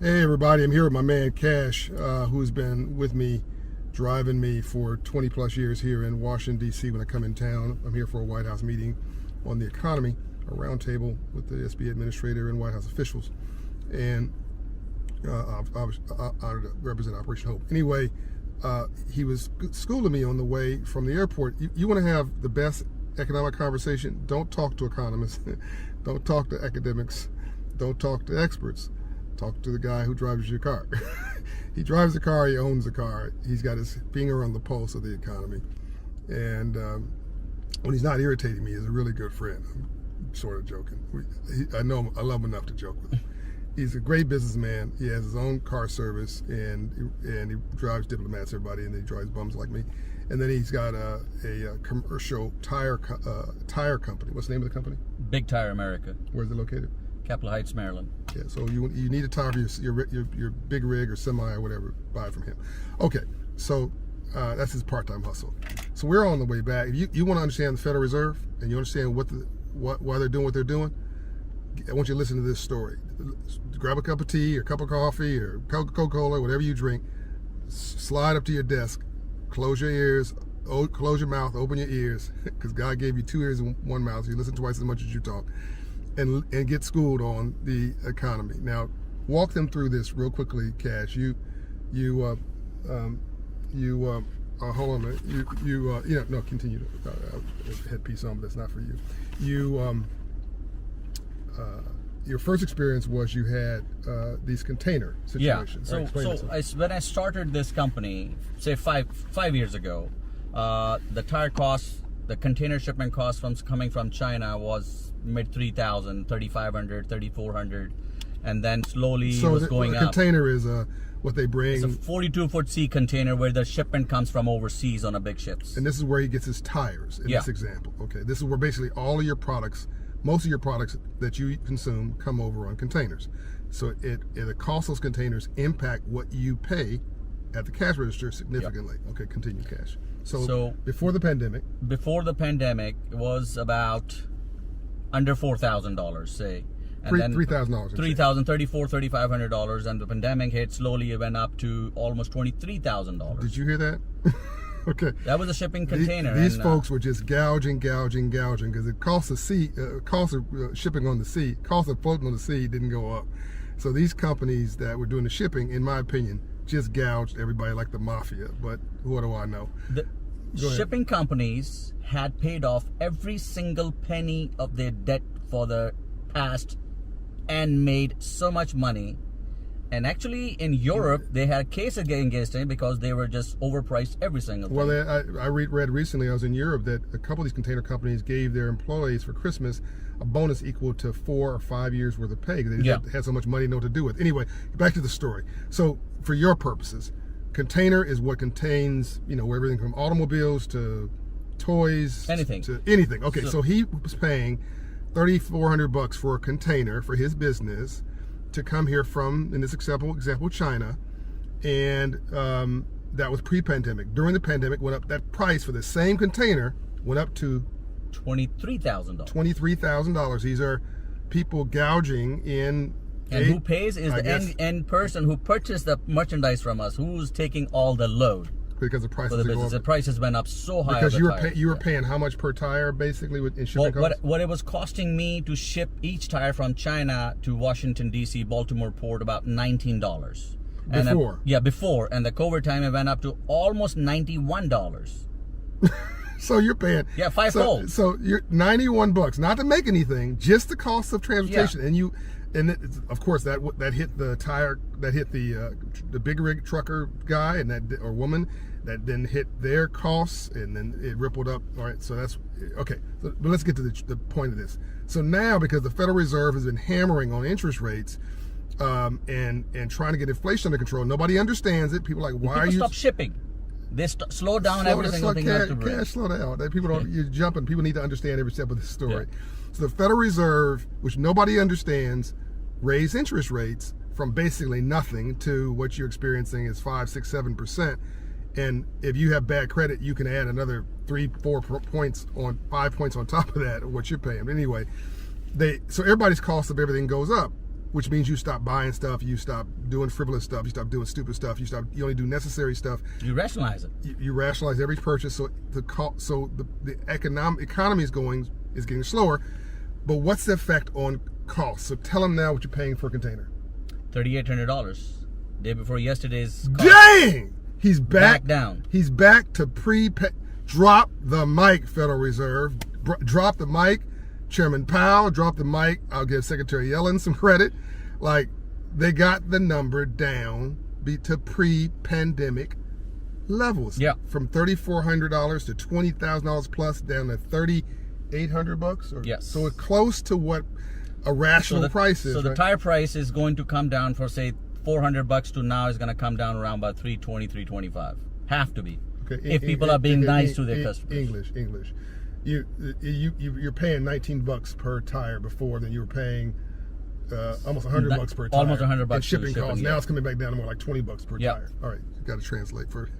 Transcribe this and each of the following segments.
Hey everybody, I'm here with my man Cash, who's been with me, driving me for 20 plus years here in Washington, D.C. when I come in town. I'm here for a White House meeting on the economy, a roundtable with the SBA administrator and White House officials. And I represent Operation Hope. Anyway, he was schooling me on the way from the airport. You want to have the best economic conversation? Don't talk to economists. Don't talk to academics. Don't talk to experts. Talk to the guy who drives your car. He drives the car, he owns the car. He's got his finger on the pulse of the economy. And when he's not irritating me, he's a really good friend. I'm sort of joking. I know him, I love him enough to joke with him. He's a great businessman. He has his own car service, and he drives diplomats, everybody, and then he drives bums like me. And then he's got a commercial tire company. What's the name of the company? Big Tire America. Where's it located? Capitol Heights, Maryland. Yeah, so you need a tire for your big rig or semi or whatever, buy it from him. Okay, so that's his part-time hustle. So we're on the way back. If you want to understand the Federal Reserve and you understand why they're doing what they're doing, I want you to listen to this story. Grab a cup of tea or a cup of coffee or Coca-Cola, whatever you drink, slide up to your desk, close your ears, close your mouth, open your ears, because God gave you 2 ears and 1 mouth, so you listen twice as much as you talk. And get schooled on the economy. Now, walk them through this real quickly, Cash. Hold on a minute. No, continue. Headpiece on, but that's not for you. Your first experience was you had these container situations. Yeah. Right? When I started this company, say five years ago, the tire costs, the container shipment cost coming from China was mid 3,000, 3,500, 3,400, and then slowly it was going up. So a container is what they bring. It's a 42-foot sea container where the shipment comes from overseas on a big ships. And this is where he gets his tires in this example. Okay, this is where basically all of your products, most of your products that you consume come over on containers. So the cost of those containers impact what you pay at the cash register significantly. Okay, continue, Cash. So before the pandemic? Before the pandemic, it was about under $4,000, say. And then $3,000. $3,000, $3,400, $3,500, and the pandemic hit. Slowly, it went up to almost $23,000. Did you hear that? Okay. That was a shipping container. These folks were just gouging, because it cost of shipping on the sea, cost of floating on the sea didn't go up. So these companies that were doing the shipping, in my opinion, just gouged everybody like the mafia. But what do I know? The shipping companies had paid off every single penny of their debt for the past and made so much money. And actually, in Europe, they had a case against them because they were just overpriced every single thing. Well, I read recently, I was in Europe, that a couple of these container companies gave their employees for Christmas a bonus equal to 4 or 5 years worth of pay because they had so much money to know what to do with. Anyway, back to the story. So, for your purposes, container is what contains, everything from automobiles to toys. Anything. To anything. Okay, so he was paying $3,400 for a container for his business to come here from, in this example, China, and that was pre-pandemic. During the pandemic, went up. That price for the same container went up to $23,000. $23,000. These are people gouging in. And who pays is the end person who purchased the merchandise from us, who's taking all the load. Because the prices went up so high. Because you were paying how much per tire, basically, in shipping costs? What it was costing me to ship each tire from China to Washington, D.C., Baltimore Port, about $19. Before? Before. And the COVID time, it went up to almost $91. So you're paying... Yeah, fivefold. So you're $91, not to make anything, just the cost of transportation. Yeah. And of course that hit the big rig trucker guy or woman, that then hit their costs, and then it rippled up. All right, so that's okay. But let's get to the point of this. So now, because the Federal Reserve has been hammering on interest rates and trying to get inflation under control, nobody understands it. People are like, why are you stop shipping? They slow down every single thing. Cash, slow down. People don't. You're jumping. People need to understand every step of the story. Yeah. So the Federal Reserve, which nobody understands, raised interest rates from basically nothing to what you're experiencing is 5, 6, 7%. And if you have bad credit, you can add another 3-4 points on 5 points on top of that, what you're paying. But anyway, so everybody's cost of everything goes up. which means you stop buying stuff, you stop doing frivolous stuff, you stop doing stupid stuff, you only do necessary stuff. You rationalize it. You rationalize every purchase, so the economy is getting slower. But what's the effect on cost? So tell them now what you're paying for a container. $3,800. Day before yesterday's cost. Dang! He's back down. He's back to drop the mic, Federal Reserve. Drop the mic. Chairman Powell, drop the mic. I'll give Secretary Yellen some credit. Like, they got the number down to pre-pandemic levels. Yeah. From $3,400 to $20,000 plus, down to $3,800. Yes. So it's close to what a rational price is. So the right? tire price is going to come down for, say, $400 to now is going to come down around about $320, $325. Have to be. Okay. If people are being nice to their customers. English. You're paying $19 per tire before, then you were paying almost $100 per tire. Almost $100 and shipping costs. Yeah. Now it's coming back down to more like $20 per tire. All right, you got to translate for.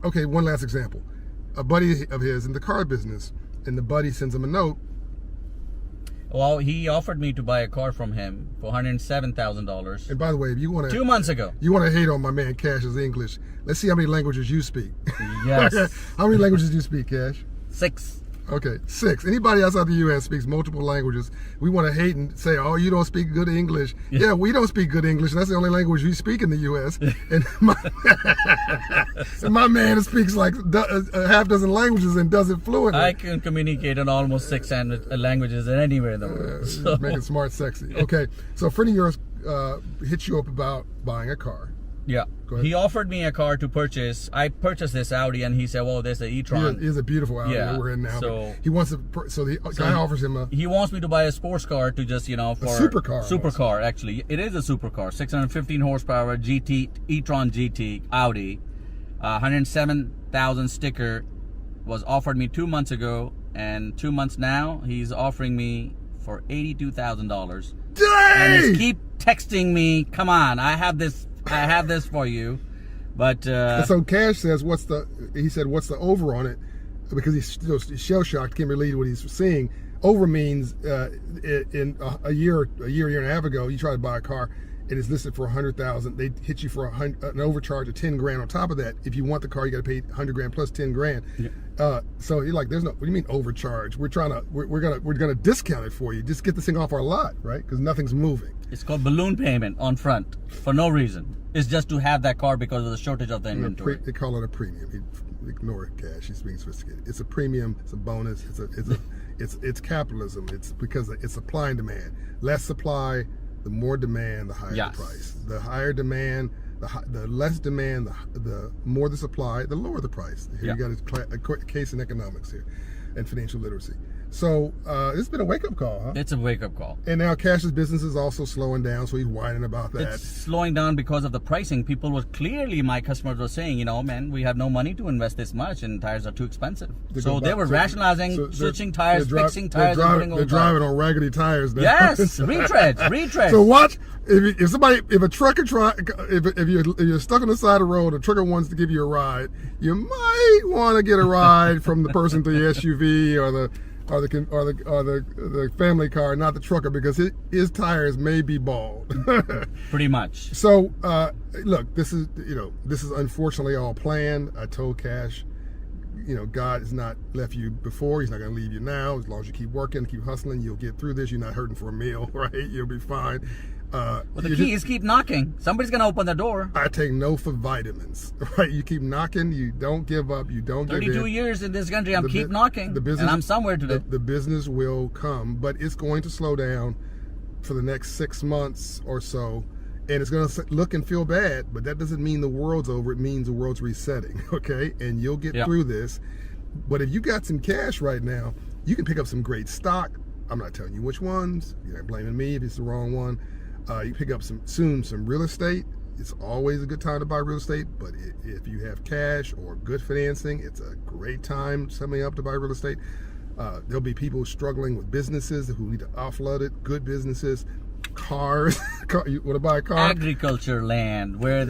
Okay, one last example. A buddy of his in the car business, and the buddy sends him a note. Well, he offered me to buy a car from him for $107,000. And by the way, if you want to 2 months ago, you want to hate on my man Cash's English. Let's see how many languages you speak. Yes. How many languages do you speak, Cash? 6. Okay, 6. Anybody outside the U.S. speaks multiple languages. We want to hate and say, oh, you don't speak good English. Yeah, we don't speak good English. And that's the only language we speak in the U.S. And my man speaks like a half dozen languages and does it fluently. I can communicate in almost 6 languages anywhere in the world. So. Making smart sexy. Okay, so a friend of yours hit you up about buying a car. Yeah. He offered me a car to purchase. I purchased this Audi, and he said, well, there's the e-tron. He is a beautiful Audi that we're in now. So he wants to, so the guy offers him he wants me to buy a sports car to just, for a supercar. Supercar, actually. It is a supercar. 615 horsepower GT, e-tron GT Audi. 107,000 sticker was offered me 2 months ago, and 2 months now, he's offering me for $82,000. And he keep texting me, come on, I have this for you, but so Cash says, what's the over on it, because he's still shell shocked, can't believe what he's seeing. Over means in a year and a half ago, you try to buy a car, it is listed for $100,000. They hit you for an overcharge of $10,000 on top of that. If you want the car, you got to pay $100,000 plus $10,000. Yeah. So you're like, there's no. What do you mean overcharge? We're gonna discount it for you. Just get this thing off our lot, right? Because nothing's moving. It's called balloon payment on front for no reason. It's just to have that car because of the shortage of the inventory. They call it a premium. Ignore it, Cash. He's being sophisticated. It's a premium. It's a bonus. It's capitalism. It's because it's supply and demand. Less supply, the more demand, the higher the price. The higher demand, the less demand, the more the supply, the lower the price. Here you got a case in economics here, and financial literacy. So it's been a wake-up call, huh? It's a wake-up call. And now Cash's business is also slowing down, so he's whining about that. It's slowing down because of the pricing. People were clearly, my customers were saying, man, we have no money to invest this much, and tires are too expensive. So they were rationalizing, switching tires, fixing tires, and putting they're driving on raggedy tires now. Yes, retreads. So watch, if you're stuck on the side of the road, a trucker wants to give you a ride, you might want to get a ride from the person to the SUV or the family car, not the trucker, because his tires may be bald. Pretty much. So look, this is unfortunately all planned. I told Cash, God has not left you before. He's not going to leave you now. As long as you keep working, keep hustling, you'll get through this. You're not hurting for a meal, right? You'll be fine. Well, the key is keep knocking. Somebody's going to open the door. I take no for vitamins, right? You keep knocking. You don't give up. You don't give in. 32 years in this country, I'm keep knocking. And I'm somewhere today. The business will come, but it's going to slow down for the next 6 months or so. And it's going to look and feel bad, but that doesn't mean the world's over. It means the world's resetting, okay? And you'll get through this. But if you got some cash right now, you can pick up some great stock. I'm not telling you which ones. You're not blaming me if it's the wrong one. You pick up some real estate. It's always a good time to buy real estate, but if you have cash or good financing, it's a great time summing up to buy real estate. There'll be people struggling with businesses who need to offload it, good businesses. cars. You want to buy a car? Agriculture land, where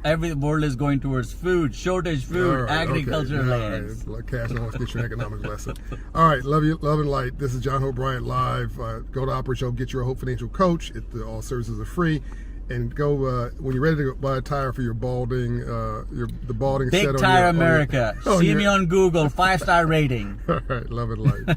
every world is going towards food, shortage food, All right, agriculture okay. lands. All right. Cash, I want to get your economics lesson. All right, love you, love and light. This is John Hope Bryant live. Go to Opera Show, get your Hope Financial Coach. All services are free. And go when you're ready to buy a tire for your balding, the balding Big set. Tire America. See me on Google. 5-star rating. All right, love and light.